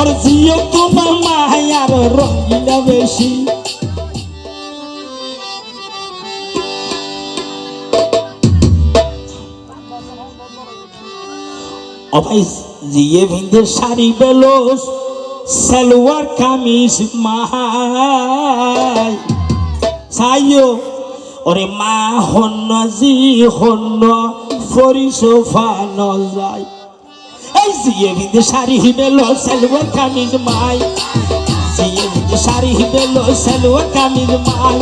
আর জিও তোমার মায়ার রঙিলা বেশি ও ভাই জিয়ে ভিন্দে শাড়ি বেলোস সালোয়ার কামিজ মাহাই সাইও ওরে মা হন্ন জি হন্ন ফরিসোফা ন যায় এই জিয়ে ভিন্দে শাড়ি বেলো সালোয়ার কামিজ মাই জিয়ে ভিন্দে শাড়ি বেলো সালোয়ার কামিজ মাই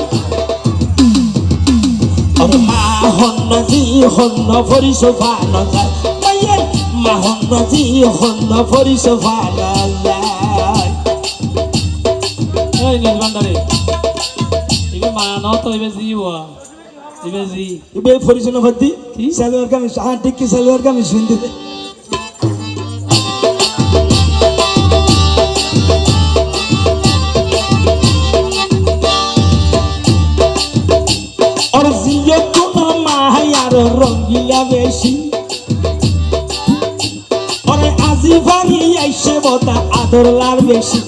ওরে মা হন্ন জি হন্ন ফরিসোফা ন যায় মা হন্ন জি হন্ন ফরিসোফা ন যায় এই নির্বান্ডারে ইবে মানো তো ইবে জিওয়া ইবে জি ইবে ফরিসোফা ভর্তি কি সালোয়ার কামিজ হ্যাঁ ঠিক কি সালোয়ার কামিজ শুনতে আর জিও তোমার মায়ার রঙিলা বেশি ওরে আজি ভাঙি আইসে বতা আদর লার বেশি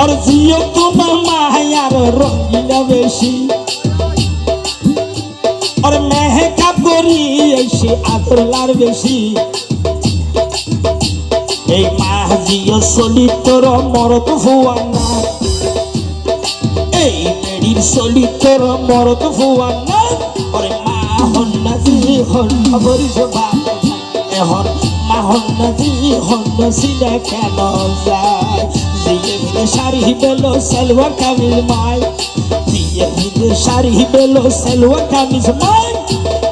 আর জিও তোমার মায়ার রঙিলা বেশি আর মেহেকাপ করি আইসে আদর লার বেশি এই মা জিও সলিতর মরত ফুয়ানা এই মেডির সলিতর মরত ফুয়ানা ওরে মা হন্না জি হন্না ফরিসোফা এখন মা হন্না জি হন্না সিনা কেন যায় জিয়ে ভিদে শাড়ি বেলো সালোয়ার কামিজ মাই জিয়ে ভিদে শাড়ি বেলো সালোয়ার কামিজ মাই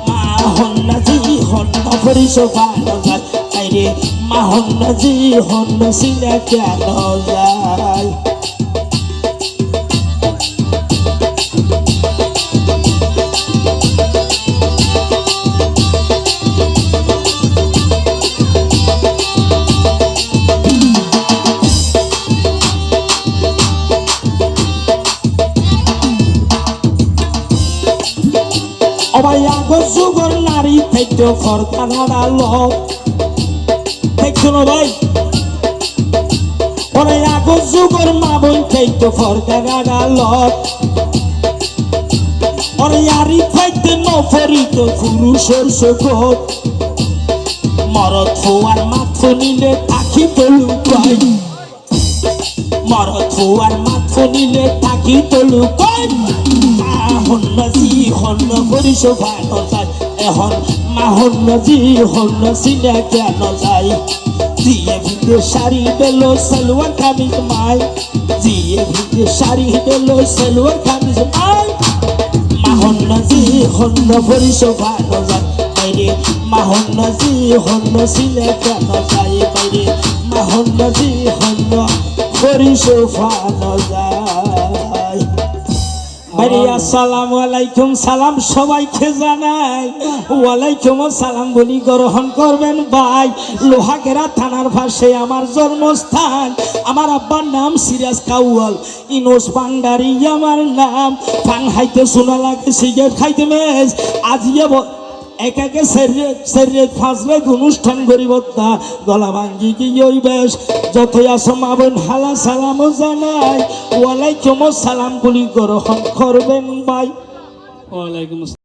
মা হন্না জি হন্না ফরিসোফা যায় আইরে মা হন্না জি হন্না সিনা কেন যায় অবাই আগর যুগর নারী থেকে ফরকানারা লোক দেখছো না ভাই ওরে আগর যুগর মা বোন থেকে ফরকানারা লোক ওরে আরি ফাইতে নফরিত পুরুষের সকত মরদ হওয়ার মাথ নিলে তাকি তলু পাই মরদ হওয়ার মাথ নিলে তাকি তলু পাই হন্ন জি হন্ন ফরিসোফা ন যায় এখন মা হন্ন জি হন্ন সিনা কেন যায় জিয়ে ভিদে শাড়ি বেলো সালোয়ার কামিজ মাই জিয়ে ভিদে শাড়ি বেলো সালোয়ার কামিজ মাই মা হন্ন জি হন্ন ফরিসোফা ন যায় বাইরে মা হন্ন জি হন্ন সিনা কেন যায় বাইরে মা হন্ন জি হন্ন ফরিসোফা ন যায় আরে আসসালামু আলাইকুম সালাম সবাইকে জানাই ওয়ালাইকুম আসসালাম বলি গ্রহণ করবেন ভাই লোহাগেরা থানার পাশে আমার জন্মস্থান আমার আব্বার নাম সিরাজ কাউয়াল ইনোস ভান্ডারি আমার নাম পান খাইতে শোনা লাগে সিগারেট খাইতে মেজ আজিয়ে একাকে শরীরে ফাঁসলে অনুষ্ঠান করিব তা গলা ভাঙ্গি গিয়ে ওই বেশ যতই আসো মা বোন হালা সালামও জানাই ওয়ালাইকুম সালাম বলি গ্রহণ করবেন ভাই ওয়ালাইকুম